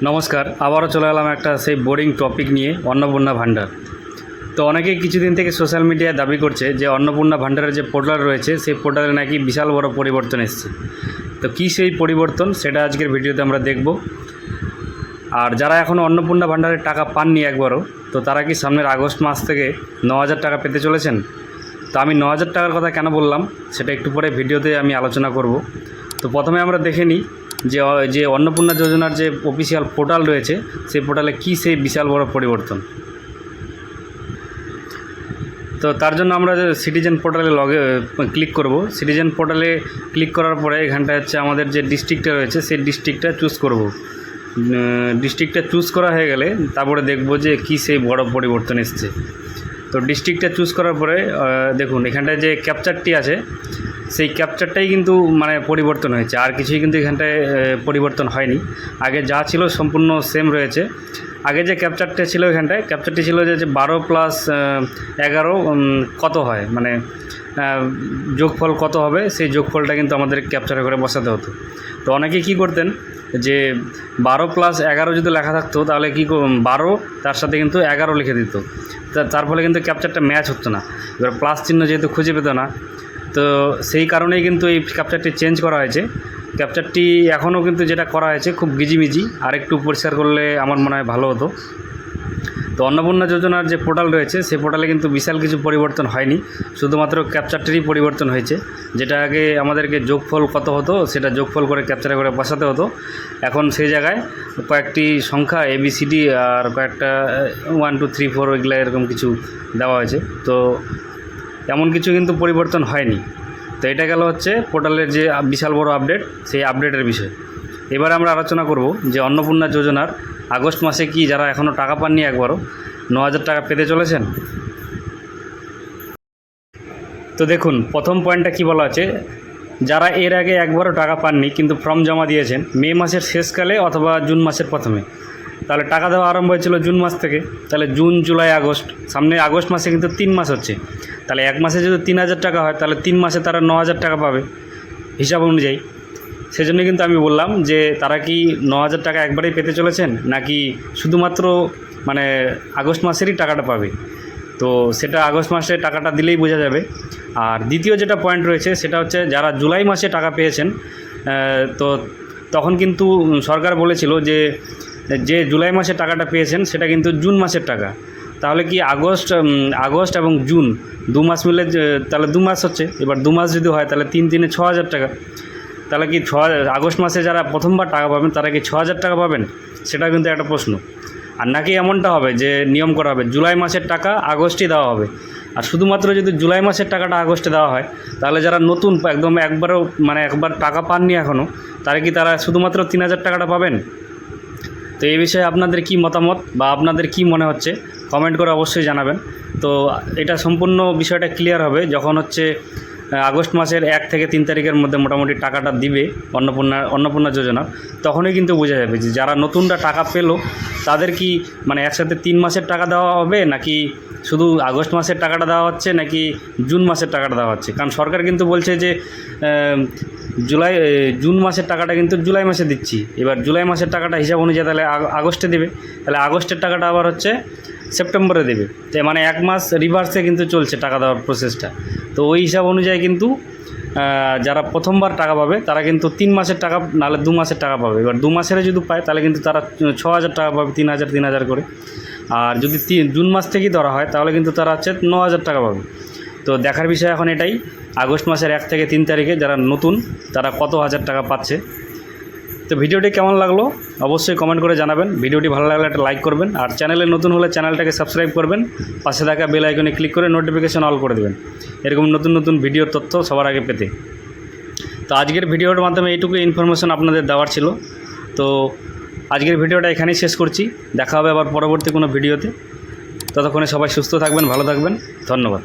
নমস্কার, আবারও চলে এলাম একটা সেই বোরিং টপিক নিয়ে, অন্নপূর্ণা ভাণ্ডার। তো অনেকেই কিছুদিন থেকে সোশ্যাল মিডিয়ায় দাবি করছে যে অন্নপূর্ণা ভাণ্ডারের যে পোর্টাল রয়েছে সেই পোর্টালে নাকি বিশাল বড় পরিবর্তন এসেছে। তো কী সেই পরিবর্তন সেটা আজকের ভিডিওতে আমরা দেখব। আর যারা এখনও অন্নপূর্ণা ভাণ্ডারের টাকা পাননি একবারও, তো তারা কি সামনের আগস্ট মাস থেকে 9,000 টাকা পেতে চলেছেন? তো আমি 9,000 টাকার কথা কেন বললাম সেটা একটু পরে ভিডিওতে আমি আলোচনা করব। তো প্রথমে আমরা দেখে নিই যে অন্নপূর্ণা যোজনার যে অফিসিয়াল পোর্টাল রয়েছে সেই পোর্টালে কী সেই বিশাল বড় পরিবর্তন। তো তার জন্য আমরা যে সিটিজেন পোর্টালে ক্লিক করব। সিটিজেন পোর্টালে ক্লিক করার পরে এখানটা হচ্ছে আমাদের যে ডিস্ট্রিক্টটা রয়েছে সেই ডিস্ট্রিক্টটা চুজ করব। ডিস্ট্রিক্টটা চুজ করা হয়ে গেলে তারপরে দেখব যে কী সেই বড় পরিবর্তন এসছে। তো ডিস্ট্রিক্টটা চুজ করার পরে দেখুন এখানটায় যে ক্যাপচারটি আছে সেই ক্যাপচারটাই কিন্তু পরিবর্তন হয়েছে, আর কিছুই কিন্তু এখানটায় পরিবর্তন হয়নি। আগে যা ছিল সম্পূর্ণ সেম রয়েছে। আগে যে ক্যাপচারটা ছিল এখানটায়, ক্যাপচারটি ছিল যে 12 + 11 কত হয়, যোগফল কত হবে, সেই যোগফলটা কিন্তু আমাদের ক্যাপচারে করে বসাতে হতো। তো অনেকে কি করতেন যে 12 + 11 যদি লেখা থাকতো তাহলে কি 12 তার সাথে কিন্তু 11 লিখে দিত। তার ফলে কিন্তু ক্যাপচারটা ম্যাচ হতো না। এবার প্লাস চিহ্ন যেহেতু খুঁজে পেত না, তো সেই কারণেই কিন্তু এই ক্যাপচারটি চেঞ্জ করা হয়েছে। ক্যাপচারটি এখনও কিন্তু যেটা করা হয়েছে খুব গিজিমিজি, আর একটু পরিষ্কার করলে আমার মনে হয় ভালো হতো। তো অন্নপূর্ণা যোজনার যে পোর্টাল রয়েছে সেই পোর্টালে কিন্তু বিশাল কিছু পরিবর্তন হয়নি, শুধুমাত্র ক্যাপচারটিরই পরিবর্তন হয়েছে। যেটা আগে আমাদেরকে যোগফল কত হতো সেটা যোগফল করে ক্যাপচারে করে বসাতে হতো, এখন সেই জায়গায় কয়েকটি সংখ্যা ABCD আর কয়েকটা 1 2 3 4 এগুলো এরকম কিছু দেওয়া হয়েছে। তো এমন কিছু কিন্তু পরিবর্তন হয়নি। তো এটা গেল হচ্ছে পোর্টালের যে বিশাল বড় আপডেট, সেই আপডেটের বিষয়। এবার আমরা আলোচনা করব যে অন্নপূর্ণা যোজনার আগস্ট মাসে কি যারা এখনও টাকা পাননি একবারও 9,000 টাকা পেতে চলেছেন। তো দেখুন প্রথম পয়েন্টটা কি বলা আছে, যারা এর আগে একবারও টাকা পাননি কিন্তু ফর্ম জমা দিয়েছেন মে মাসের শেষকালে অথবা জুন মাসের প্রথমে, তাহলে টাকা দেওয়া আরম্ভ হয়েছিল জুন মাস থেকে। তাহলে জুন জুলাই আগস্ট, সামনে আগস্ট মাসে কিন্তু 3 মাস হচ্ছে। তাহলে এক মাসে যদি 3,000 টাকা হয় তাহলে 3 মাসে তারা 9,000 টাকা পাবে হিসাব অনুযায়ী। সেজন্য কিন্তু আমি বললাম যে তারা কি 9,000 টাকা একবারেই পেতে চলেছেন নাকি শুধুমাত্র আগস্ট মাসেরই টাকাটা পাবে। তো সেটা আগস্ট মাসে টাকাটা দিলেই বোঝা যাবে। আর দ্বিতীয় যেটা পয়েন্ট রয়েছে সেটা হচ্ছে যারা জুলাই মাসে টাকা পেয়েছেন, তো তখন কিন্তু সরকার বলেছিল যে জুলাই মাসে টাকাটা পেয়েছেন সেটা কিন্তু জুন মাসের টাকা। তাহলে কি আগস্ট এবং জুন 2 মাস মিলে তাহলে 2 মাস হচ্ছে। এবার 2 মাস যদি হয় তাহলে 3 × 6,000 টাকা। তাহলে কি আগস্ট মাসে যারা প্রথমবার টাকা পাবেন তারা কি 6,000 টাকা পাবেন, সেটা কিন্তু একটা প্রশ্ন। আর নাকি এমনটা হবে যে নিয়ম করা হবে জুলাই মাসের টাকা আগস্টে দেওয়া হবে। আর শুধুমাত্র যদি জুলাই মাসের টাকাটা আগস্টে দেওয়া হয় তাহলে যারা নতুন একদম একবার টাকা পাননি এখনও, তারা শুধুমাত্র 3,000 টাকাটা পাবেন। তো এই বিষয়ে আপনাদের কি মতামত বা আপনাদের কি মনে হচ্ছে কমেন্ট করে অবশ্যই জানাবেন। তো এটা সম্পূর্ণ বিষয়টা ক্লিয়ার হবে যখন হচ্ছে আগস্ট মাসের 1 থেকে 3 তারিখের মধ্যে মোটামুটি টাকাটা দিবে অন্নপূর্ণা যোজনা। তখনই কিন্তু বোঝা যাবে যে যারা নতুনরা টাকা পেলো তাদের কি একসাথে 3 মাসের টাকা দেওয়া হবে নাকি শুধু আগস্ট মাসের টাকাটা দেওয়া হচ্ছে নাকি জুন মাসের টাকাটা দেওয়া হচ্ছে। কারণ সরকার কিন্তু বলছে যে জুন মাসের টাকাটা কিন্তু জুলাই মাসে দিচ্ছি। এবার জুলাই মাসের টাকাটা হিসাব অনুযায়ী তাহলে আগস্টে দেবে, তাহলে আগস্টের টাকাটা আবার হচ্ছে সেপ্টেম্বরে দেবে। তো 1 মাস রিভার্সে কিন্তু চলছে টাকা দেওয়ার প্রসেসটা। তো ওই হিসাব অনুযায়ী কিন্তু যারা প্রথমবার টাকা পাবে তারা কিন্তু 3 মাসের টাকা নাহলে 2 মাসের টাকা পাবে। এবার 2 মাসের যদি পায় তাহলে কিন্তু তারা 6,000 টাকা পাবে, 3,000 করে। আর যদি জুন মাস থেকেই ধরা হয় তাহলে কিন্তু তারা হচ্ছে 9,000 টাকা পাবে। তো দেখার বিষয় এখন এটাই, আগস্ট মাসের 1 থেকে 3 তারিখে যারা নতুন তারা কত হাজার টাকা পাচ্ছে। তো ভিডিওটি কেমন লাগলো অবশ্যই কমেন্ট করে জানাবেন। ভিডিওটি ভালো লাগলে একটা লাইক করবেন, আর চ্যানেলে নতুন হলে চ্যানেলটাকে সাবস্ক্রাইব করবেন, পাশে থাকা বেল আইকনে ক্লিক করে নোটিফিকেশন অল করে দেবেন এরকম নতুন নতুন ভিডিওর তথ্য সবার আগে পেতে। তো আজকের ভিডিওর মাধ্যমে এইটুকু ইনফরমেশন আপনাদের দেওয়ার ছিল। তো আজকের ভিডিওটা এখানেই শেষ করছি, দেখা হবে আবার পরবর্তী কোনো ভিডিওতে। ততক্ষণে সবাই সুস্থ থাকবেন, ভালো থাকবেন, ধন্যবাদ।